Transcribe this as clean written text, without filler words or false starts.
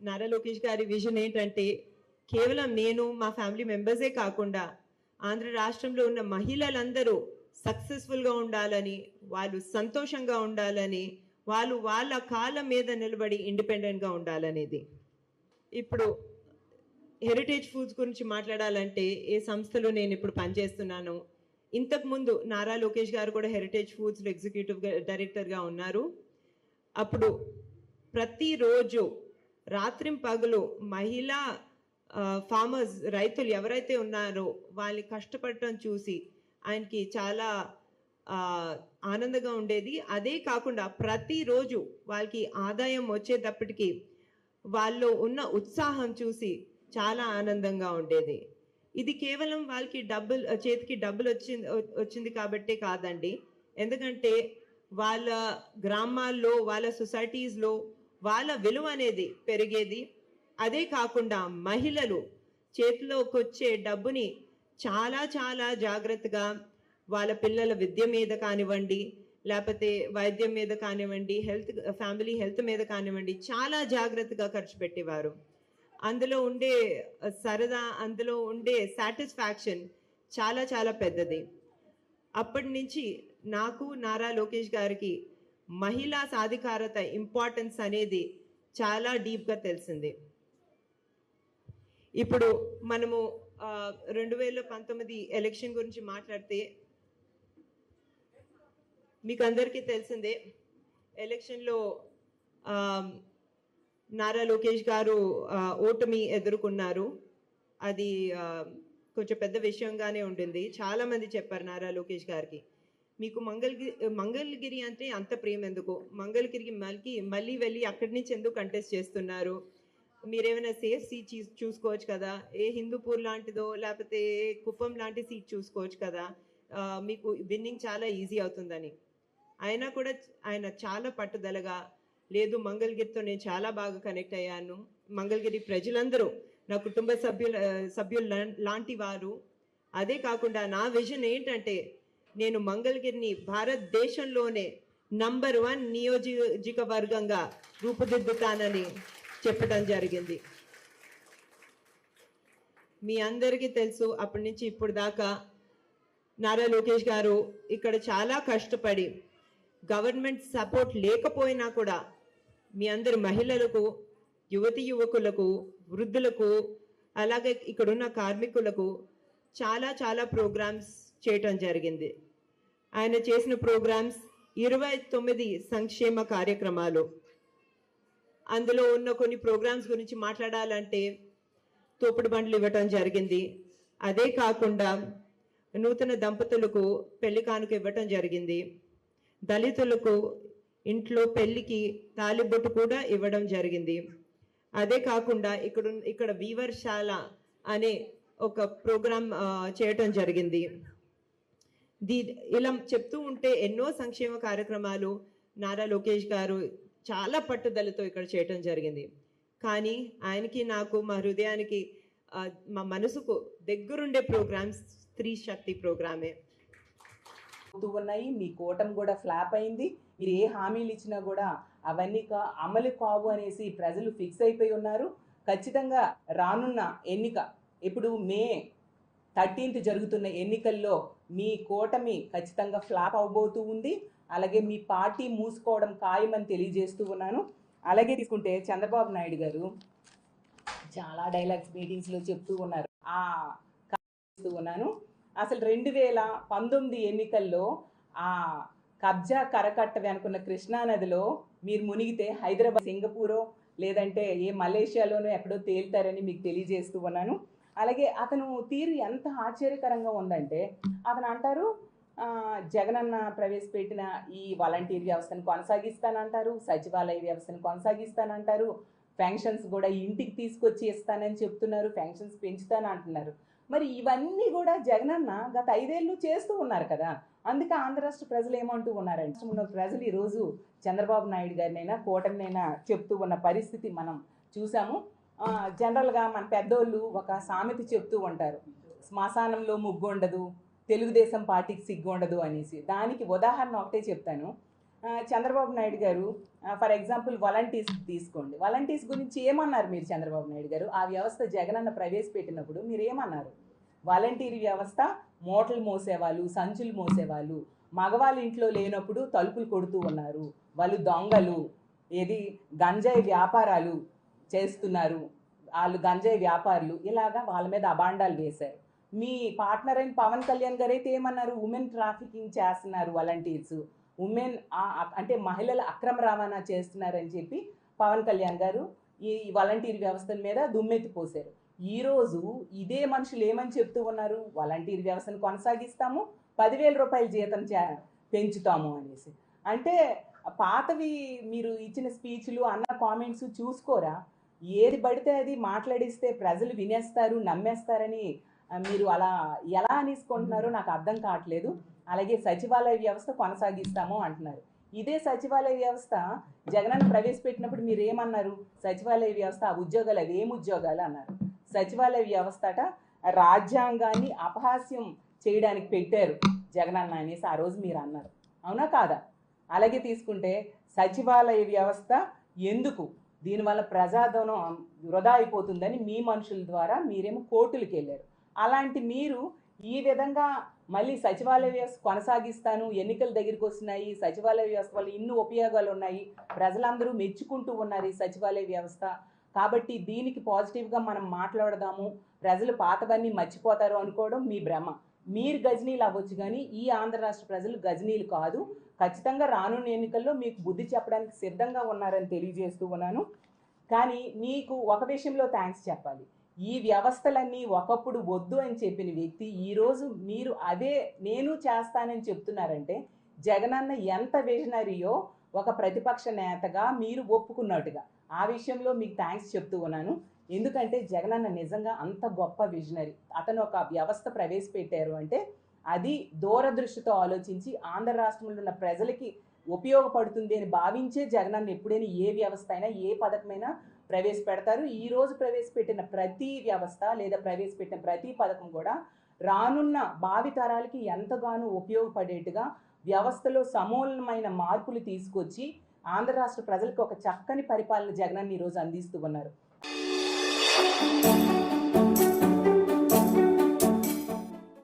నారా లోకేష్ గారి విజన్ ఏంటంటే కేవలం నేను మా ఫ్యామిలీ మెంబర్సే కాకుండా ఆంధ్ర రాష్ట్రంలో ఉన్న మహిళలందరూ సక్సెస్ఫుల్గా ఉండాలని, వాళ్ళు సంతోషంగా ఉండాలని, వాళ్ళు వాళ్ళ కాళ్ళ మీద నిలబడి ఇండిపెండెంట్గా ఉండాలనేది. ఇప్పుడు హెరిటేజ్ ఫుడ్స్ గురించి మాట్లాడాలంటే ఏ సంస్థలో నేను ఇప్పుడు పనిచేస్తున్నాను, ఇంతకుముందు నారా లోకేష్ గారు కూడా హెరిటేజ్ ఫుడ్స్లో ఎగ్జిక్యూటివ్ డైరెక్టర్గా ఉన్నారు. అప్పుడు ప్రతిరోజు రాత్రింపగలు మహిళా ఫార్మర్స్, రైతులు ఎవరైతే ఉన్నారో వాళ్ళని కష్టపడటం చూసి ఆయనకి చాలా ఆనందంగా ఉండేది. అదే కాకుండా ప్రతిరోజు వాళ్ళకి ఆదాయం వచ్చేటప్పటికి వాళ్ళలో ఉన్న ఉత్సాహం చూసి చాలా ఆనందంగా ఉండేది. ఇది కేవలం వాళ్ళకి చేతికి డబ్బులు వచ్చింది కాబట్టే కాదండి. ఎందుకంటే వాళ్ళ గ్రామాల్లో, వాళ్ళ సొసైటీస్లో వాళ్ళ విలువ అనేది పెరిగేది. అదే కాకుండా మహిళలు చేతిలోకి వచ్చే డబ్బుని చాలా చాలా జాగ్రత్తగా వాళ్ళ పిల్లల విద్య మీద కానివ్వండి, లేకపోతే వైద్యం మీద కానివ్వండి, ఫ్యామిలీ హెల్త్ మీద కానివ్వండి, చాలా జాగ్రత్తగా ఖర్చు పెట్టేవారు. అందులో ఉండే సరదా, అందులో ఉండే సాటిస్ఫాక్షన్ చాలా చాలా పెద్దది. అప్పటి నుంచి నాకు నారా లోకేష్ గారికి మహిళా సాధికారత ఇంపార్టెన్స్ అనేది చాలా డీప్గా తెలిసింది. ఇప్పుడు మనము 2019 ఎలక్షన్ గురించి మాట్లాడితే మీకు అందరికీ తెలిసిందే, ఎలక్షన్లో నారా లోకేష్ గారు ఓటమి ఎదుర్కొన్నారు. అది కొంచెం పెద్ద విషయంగానే ఉండింది. చాలామంది చెప్పారు నారా లోకేష్ గారికి, మీకు మంగళగిరి అంటే అంత ప్రేమ ఎందుకు, మంగళగిరికి మళ్ళీ వెళ్ళి అక్కడి నుంచి ఎందుకు కంటెస్ట్ చేస్తున్నారు, మీరేమైనా సేఫ్ సీట్ చూసుకోవచ్చు కదా, ఏ హిందూపూర్ లాంటిదో లేకపోతే కుప్పం లాంటి సీట్ చూసుకోవచ్చు కదా, మీకు విన్నింగ్ చాలా ఈజీ అవుతుందని. అయినా కూడా ఆయన చాలా పట్టుదలగా, లేదు మంగళగిరితో నేను చాలా బాగా కనెక్ట్ అయ్యాను, మంగళగిరి ప్రజలందరూ నా కుటుంబ సభ్యులు లాంటి వారు. అదే కాకుండా నా విజన్ ఏంటంటే నేను మంగళగిరిని భారతదేశంలోనే నంబర్ 1 నియోజకవర్గంగా రూపుదిద్దుతానని చెప్పడం జరిగింది. మీ అందరికీ తెలుసు, అప్పటి నుంచి ఇప్పుడు దాకా నారా లోకేష్ గారు ఇక్కడ చాలా కష్టపడి, గవర్నమెంట్ సపోర్ట్ లేకపోయినా కూడా మీ అందరి మహిళలకు, యువకులకు, వృద్ధులకు, అలాగే ఇక్కడున్న కార్మికులకు చాలా చాలా ప్రోగ్రామ్స్ చేయటం జరిగింది. ఆయన చేసిన ప్రోగ్రామ్స్ 29 సంక్షేమ కార్యక్రమాలు. అందులో ఉన్న కొన్ని ప్రోగ్రామ్స్ గురించి మాట్లాడాలంటే తోపుడు బండ్లు ఇవ్వటం జరిగింది. అదే కాకుండా నూతన దంపతులకు పెళ్లి కానుక ఇవ్వటం జరిగింది. దళితులకు ఇంట్లో పెళ్లికి తాలిబొట్టు కూడా ఇవ్వడం జరిగింది. అదే కాకుండా ఇక్కడ వీవర్శాల అనే ఒక ప్రోగ్రాం చేయటం జరిగింది. ఇలా చెప్తూ ఉంటే ఎన్నో సంక్షేమ కార్యక్రమాలు నారా లోకేష్ గారు చాలా పట్టుదలతో ఇక్కడ చేయటం జరిగింది. కానీ ఆయనకి, నాకు, మా హృదయానికి, మా మనసుకు దగ్గరుండే ప్రోగ్రామ్స్ స్త్రీ శక్తి ప్రోగ్రామే. ఉన్నాయి. మీ కూటమి కూడా ఫ్లాప్ అయింది. మీరు ఏ హామీలు ఇచ్చినా కూడా అవన్నీ అమలు కావు అనేసి ప్రజలు ఫిక్స్ అయిపోయి ఉన్నారు. ఖచ్చితంగా రానున్న ఎన్నిక, ఇప్పుడు మే 13th జరుగుతున్న ఎన్నికల్లో మీ కూటమి ఖచ్చితంగా ఫ్లాప్ అవబోతూ ఉంది. అలాగే మీ పార్టీ మూసుకోవడం ఖాయమని తెలియజేస్తూ ఉన్నాను. అలాగే తీసుకుంటే చంద్రబాబు నాయుడు గారు చాలా డైలాగ్స్ మీటింగ్స్లో చెప్తూ ఉన్నారు. అసలు 2019 ఎన్నికల్లో ఆ కబ్జా కరకట్ట అనుకున్న కృష్ణానదిలో మీరు మునిగితే హైదరాబాద్, సింగపూరో లేదంటే ఏ మలేషియాలోనో ఎక్కడో తేలుతారని మీకు తెలియజేస్తూ ఉన్నాను. అలాగే అతను తీరు ఎంత ఆశ్చర్యకరంగా ఉందంటే, అతను అంటారు జగనన్న ప్రవేశపెట్టిన ఈ వాలంటీర్ వ్యవస్థను కొనసాగిస్తానంటారు, సచివాలయ వ్యవస్థను కొనసాగిస్తానంటారు, పెన్షన్స్ కూడా ఇంటికి తీసుకొచ్చి ఇస్తానని చెప్తున్నారు, పెన్షన్స్ పెంచుతానంటున్నారు. మరి ఇవన్నీ కూడా జగనన్న గత 5 ఏళ్ళు చేస్తూ ఉన్నారు కదా. అందుకే ఆంధ్ర రాష్ట్ర ప్రజలు ఏమంటూ ఉన్నారంటే, ప్రజలు ఈరోజు చంద్రబాబు నాయుడు గారినైనా కూటమినైనా చెప్తూ ఉన్న పరిస్థితి మనం చూసాము. జనరల్గా మన పెద్దోళ్ళు ఒక సామెత చెప్తూ ఉంటారు, శ్మశానంలో ముగ్గు ఉండదు, తెలుగుదేశం పార్టీకి సిగ్గు ఉండదు అనేసి. దానికి ఉదాహరణ ఒకటే చెప్తాను. చంద్రబాబు నాయుడు గారు ఫర్ ఎగ్జాంపుల్ వాలంటీర్స్ తీసుకోండి. వాలంటీర్స్ గురించి ఏమన్నారు మీరు చంద్రబాబు నాయుడు గారు? ఆ వ్యవస్థ జగనన్న ప్రవేశపెట్టినప్పుడు మీరు ఏమన్నారు? వాలంటీర్ వ్యవస్థ మూటలు మోసేవాళ్ళు, సంచులు మోసేవాళ్ళు, మగవాళ్ళ ఇంట్లో లేనప్పుడు తలుపులు కొడుతూ ఉన్నారు, వాళ్ళు దొంగలు, ఏది గంజాయి వ్యాపారాలు చేస్తున్నారు, వాళ్ళు గంజాయి వ్యాపారులు, ఇలాగా వాళ్ళ మీద అబాండాలు వేశారు. మీ పార్ట్నర్ అయిన పవన్ కళ్యాణ్ గారు అయితే ఏమన్నారు? ఉమెన్ ట్రాఫికింగ్ చేస్తున్నారు వాలంటీర్స్, ఉమెన్ అంటే మహిళల అక్రమ రవాణా చేస్తున్నారని చెప్పి పవన్ కళ్యాణ్ గారు ఈ వాలంటీర్ వ్యవస్థల మీద దుమ్మెత్తి పోశారు. ఈరోజు ఇదే మనుషులు ఏమని చెప్తూ ఉన్నారు? వాలంటీర్ వ్యవస్థను కొనసాగిస్తాము, 10,000 రూపాయల జీతం పెంచుతాము అనేసి. అంటే పాతవి మీరు ఇచ్చిన స్పీచ్లు అన్న కామెంట్స్ చూసుకోరా? ఏది పడితే అది మాట్లాడిస్తే ప్రజలు వినేస్తారు, నమ్మేస్తారని మీరు అలా ఎలా అనేసుకుంటున్నారో నాకు అర్థం కావట్లేదు. అలాగే సచివాలయ వ్యవస్థ కొనసాగిస్తాము అంటున్నారు. ఇదే సచివాలయ వ్యవస్థ జగనన్న ప్రవేశపెట్టినప్పుడు మీరు ఏమన్నారు? సచివాలయ వ్యవస్థ ఆ ఉద్యోగాలు అవి ఏం ఉద్యోగాలు అన్నారు. సచివాలయ వ్యవస్థ అట రాజ్యాంగాన్ని అపహాస్యం చేయడానికి పెట్టారు జగనన్న అనేసి ఆ రోజు మీరు అన్నారు. అవునా కాదా? అలాగే తీసుకుంటే సచివాలయ వ్యవస్థ ఎందుకు, దీనివల్ల ప్రజాధనం వృధా అయిపోతుందని మీ మనుషుల ద్వారా మీరేమో కోర్టులకు వెళ్ళారు. అలాంటి మీరు ఈ విధంగా మళ్ళీ సచివాలయ వ్యవస్థ కొనసాగిస్తాను, ఎన్నికల దగ్గరికి వస్తున్నాయి, సచివాలయ వ్యవస్థ వల్ల ఇన్ని ఉపయోగాలు ఉన్నాయి, ప్రజలందరూ మెచ్చుకుంటూ ఉన్నారు ఈ సచివాలయ వ్యవస్థ, కాబట్టి దీనికి పాజిటివ్గా మనం మాట్లాడదాము, ప్రజలు పాతవన్నీ మర్చిపోతారు అనుకోవడం మీ భ్రమ. మీరు గజనీలు అవ్వచ్చు కానీ ఈ ఆంధ్ర రాష్ట్ర ప్రజలు గజనీలు కాదు. ఖచ్చితంగా రానున్న ఎన్నికల్లో మీకు బుద్ధి చెప్పడానికి సిద్ధంగా ఉన్నారని తెలియజేస్తూ ఉన్నాను. కానీ మీకు ఒక విషయంలో థ్యాంక్స్ చెప్పాలి. ఈ వ్యవస్థలన్నీ ఒకప్పుడు వద్దు అని చెప్పిన వ్యక్తి ఈరోజు మీరు అదే నేను చేస్తానని చెప్తున్నారంటే జగనన్న ఎంత విజనరీయో ఒక ప్రతిపక్ష నేతగా మీరు ఒప్పుకున్నట్టుగా ఆ విషయంలో మీకు థ్యాంక్స్ చెప్తూ ఉన్నాను. ఎందుకంటే జగనన్న నిజంగా అంత గొప్ప విజనరీ. అతను ఒక వ్యవస్థ ప్రవేశపెట్టారు అంటే అది దూరదృష్టితో ఆలోచించి ఆంధ్ర రాష్ట్రంలో ఉన్న ప్రజలకి ఉపయోగపడుతుంది అని భావించే జగనన్న ఎప్పుడైనా ఏ వ్యవస్థ అయినా ఏ పథకమైనా ప్రవేశపెడతారు. ఈరోజు ప్రవేశపెట్టిన ప్రతి వ్యవస్థ లేదా ప్రవేశపెట్టిన ప్రతి పథకం కూడా రానున్న భావితరాలకి ఎంతగానో ఉపయోగపడేట్టుగా వ్యవస్థలో సమూలమైన మార్పులు తీసుకొచ్చి ఆంధ్ర రాష్ట్ర ప్రజలకు ఒక చక్కని పరిపాలన జగనన్న ఈరోజు అందిస్తూ ఉన్నారు.